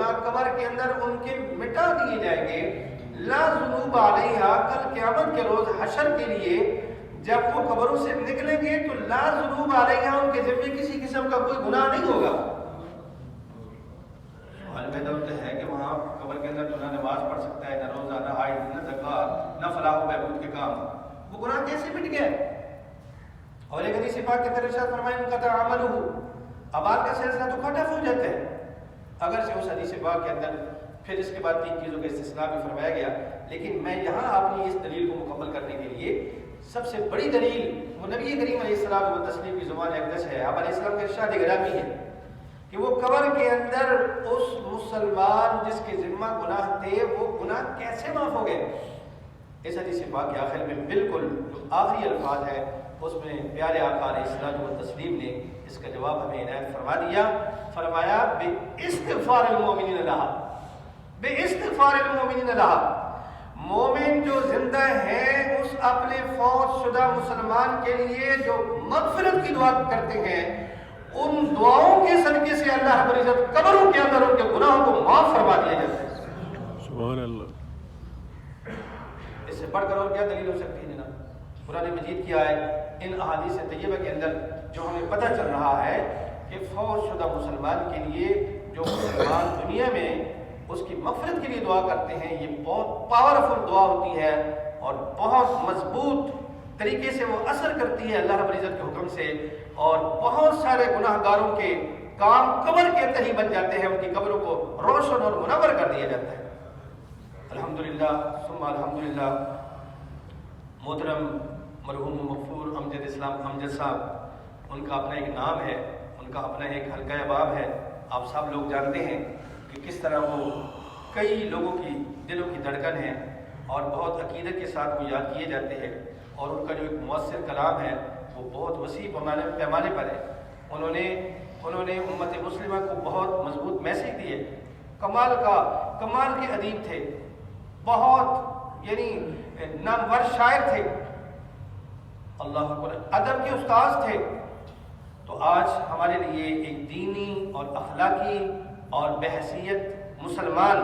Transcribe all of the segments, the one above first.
گناہ قبر کے اندر ان کے مٹا دیے جائیں گے. لا ذنوب علیہا، کل قیامت کے روز حشر کے لیے جب وہ قبروں سے نکلیں گے تو لا ذنوب علیہا، ان کے ذمہ کسی قسم کا کوئی گناہ نہیں ہوگا. سوال پیدا ہوتا ہے کہ وہاں قبر کے اندر نہ نماز پڑھ سکتا ہے، نہ روزہ، نہ حج، نہ زکوٰۃ، نہ فلاح و بہبود کے کام، وہ گناہ کیسے مٹ گئے؟ اور ایک حدیث پاک کے اندر ارشاد فرمایا انقطع عملہ، اعمال کا سلسلہ تو کٹ آف ہو جاتا ہے. اگر سے اس حدیث پاک کے اندر پھر اس کے بعد 3 چیزوں کا استثناء بھی فرمایا گیا، لیکن میں یہاں اپنی اس دلیل کو مکمل کرنے کے لیے سب سے بڑی دلیل وہ نبی کریم علیہ السلام و تسلیم کی زبان اقدس ہے. آپ علیہ السلام کا ارشاد گرامی ہے کہ وہ قبر کے اندر اس مسلمان جس کے ذمہ گناہ تھے وہ گناہ کیسے معاف ہو گئے. اس حدیث پاک کے آخر میں بالکل جو آخری الفاظ ہے اس میں پیارے آقا علیہ السلام و تسلیم نے اس کا جواب ہمیں عنایت فرما دیا. فرمایا بے استغفار المؤمنین لہا، بے استغفار المؤمنین لہا، مومن جو زندہ ہیں اس اپنے فوت شدہ مسلمان کے لیے جو مغفرت کی دعا کرتے ہیں ان دعاؤں کے صدقے سے اللہ رب العزت قبروں کے اندر ان کے گناہوں کو معاف فرما دیا جاتا ہے. سبحان اللہ. اس سے بڑھ کر اور کیا دلیل ہو سکتی ہے جناب؟ قرآن مجید کی آیت ان احادیث طیبہ کے اندر جو ہمیں پتہ چل رہا ہے کہ فوت شدہ مسلمان کے لیے جو مسلمان دنیا میں اس کی مغفرت کے لیے دعا کرتے ہیں یہ بہت پاورفل دعا ہوتی ہے اور بہت مضبوط طریقے سے وہ اثر کرتی ہے اللہ رب العزت کے حکم سے، اور بہت سارے گناہ گاروں کے کام قبر کے اندر ہی بن جاتے ہیں، ان کی قبروں کو روشن اور منور کر دیا جاتا ہے. الحمدللہ ثم الحمدللہ. محترم مرحوم مغفور امجد اسلام امجد صاحب، ان کا اپنا ایک نام ہے، ان کا اپنا ایک حلقہ احباب ہے. آپ سب لوگ جانتے ہیں کہ کس طرح وہ کئی لوگوں کی دلوں کی دھڑکن ہے اور بہت عقیدت کے ساتھ وہ یاد کیے جاتے ہیں، اور ان کا جو ایک مؤثر کلام ہے وہ بہت وسیع پیمانے پر ہے. انہوں نے امت مسلمہ کو بہت مضبوط میسیج دیے. کمال کے ادیب تھے، بہت یعنی نامور شاعر تھے، اللہ اکبر، ادب کے استاذ تھے. تو آج ہمارے لیے ایک دینی اور اخلاقی اور بحیثیت مسلمان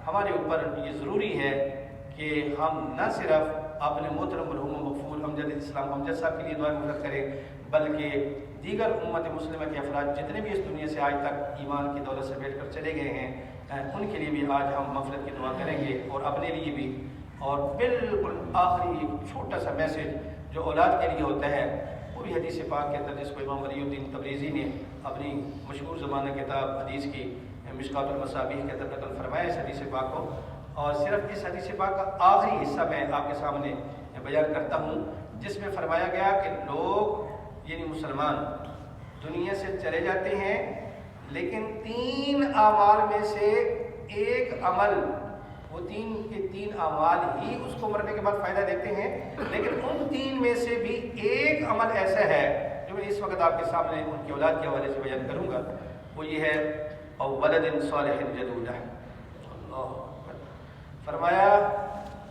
ہمارے اوپر یہ ضروری ہے کہ ہم نہ صرف اپنے محترم مرحوم مغفور امجد اسلام امجد صاحب کے لیے دعائیں مغفرت کریں بلکہ دیگر امت مسلمہ کے افراد جتنے بھی اس دنیا سے آج تک ایمان کی دولت سے بیٹھ کر چلے گئے ہیں ان کے لیے بھی آج ہم مغفرت کی دعا کریں گے، اور اپنے لیے بھی. اور بالکل آخری ایک چھوٹا سا میسج جو اولاد کے لیے ہوتا ہے وہ بھی حدیث پاک کے اندر جس کو امام ولی الدین تبریزی نے اپنی مشہور زمانہ کتاب حدیث کی مشکات المصابیح کے اندر نقل فرمایا اس حدیث پاک کو. اور صرف اس حدیث پاک کا آخری حصہ میں آپ کے سامنے بیان کرتا ہوں جس میں فرمایا گیا کہ لوگ یعنی مسلمان دنیا سے چلے جاتے ہیں لیکن 3 اعمال میں سے ایک عمل، وہ 3 اعمال ہی اس کو مرنے کے بعد فائدہ دیتے ہیں، لیکن ان 3 میں سے بھی ایک عمل ایسا ہے جو میں اس وقت آپ کے سامنے ان کی اولاد کے حوالے سے بیان کروں گا. وہ یہ ہے او ولد صالح جدودہ. فرمایا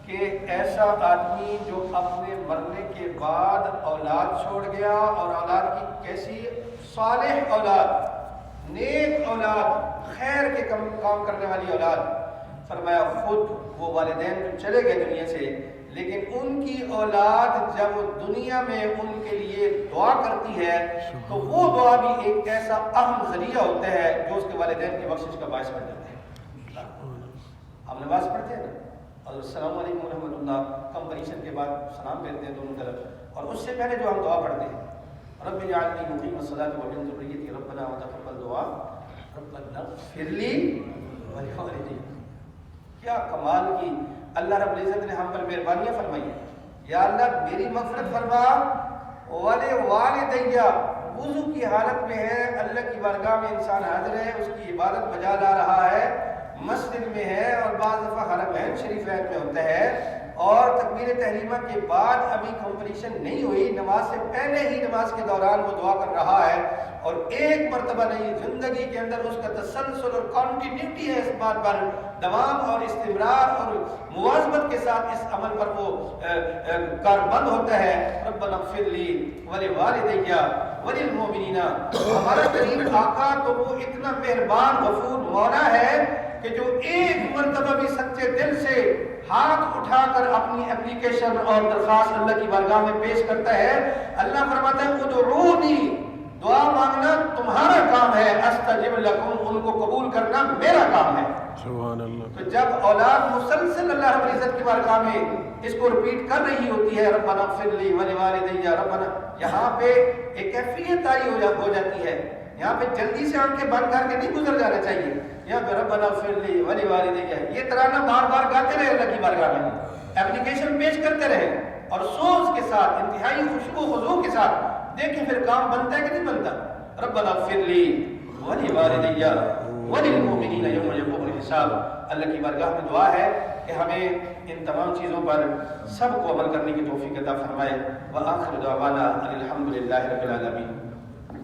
کہ ایسا آدمی جو اپنے مرنے کے بعد اولاد چھوڑ گیا، اور اولاد کی کیسی؟ صالح اولاد، نیک اولاد، خیر کے کام کرنے والی اولاد. فرمایا خود وہ والدین جو چلے گئے دنیا سے لیکن ان کی اولاد جب دنیا میں ان کے لیے دعا کرتی ہے تو وہ دعا بھی ایک ایسا اہم ذریعہ ہوتا ہے جو اس کے والدین کی بخشش کا باعث بن جاتا ہے. ہم نماز پڑھتے ہیں نا اور السلام علیکم ورحمۃ اللہ کمپلیشن کے بعد سلام کہتے ہیں دونوں طرف، اور اس سے پہلے جو ہم دعا پڑھتے ہیں رب اجعلنی مقیم الصلاۃ ومن ذریتی ربنا وتقبل دعا ربنا اغفر لی ولوالدی. کیا کمال کی اللہ رب العزت نے ہم پر مہربانیاں فرمائی ہیں. یا اللہ میری مغفرت فرما، والدیہ وضو کی حالت میں ہے، اللہ کی بارگاہ میں انسان حاضر ہے، اس کی عبادت بجا لا رہا ہے، مسجد میں ہے اور بعض دفعہ حرمین شریفین میں ہوتا ہے، اور تکبیر تحریمہ کے بعد ابھی کمپلیشن نہیں ہوئی، نماز سے پہلے ہی نماز کے دوران وہ دعا کر رہا ہے، اور ایک مرتبہ نہیں، زندگی کے اندر اس کا تسلسل اور کنٹینیوٹی ہے، اس بات پر دوام اور استمرار اور مواظبت کے ساتھ اس عمل پر وہ کاربند ہوتا ہے۔ ربنا اغفر لی ولوالدی وللمؤمنین، ہمارا کریم آقا تو وہ اتنا مہربان غفور مولا ہے کہ جو ایک مرتبہ بھی سچے دل سے ہاتھ اٹھا کر اپنی اپلیکیشن اور درخواست اللہ کی بارگاہ میں پیش کرتا ہے، اللہ فرماتا ہے ادعونی، دعا مانگنا تمہارا کام ہے، استجب لکم، ان کو قبول کرنا میرا کام ہے۔ سبحان اللہ۔ تو جب اولاد مسلسل اللہ رب العزت کی بارگاہ میں اس کو ریپیٹ کر رہی ہوتی ہے، ربنا اغفر لی ولوالدی ربنا، یہاں پہ ایک کیفیت آئی ہو جاتی ہے، یہاں پہ جلدی سے آنکھیں بند کر کے نہیں گزر جانا چاہیے، یہاں پہ ربنا اغفر لی ولوالدی، یہ ترانہ بار بار گاتے رہے اللہ کی بارگاہ میں، اپلیکیشن پیش کرتے رہے اور سوز کے ساتھ، انتہائی خشوع و خضوع کے ساتھ، دیکھیں پھر کام بنتا ہے کہ نہیں بنتا۔ ربنا اغفر لی ولوالدی وللمؤمنین یوم یقوم الحساب، اللہ کی بارگاہ میں دعا ہے کہ ہمیں ان تمام چیزوں پر سب کو عمل کرنے کی توفیق عطا فرمائے۔ وآخر دعوانا الحمدللہ رب العالمین۔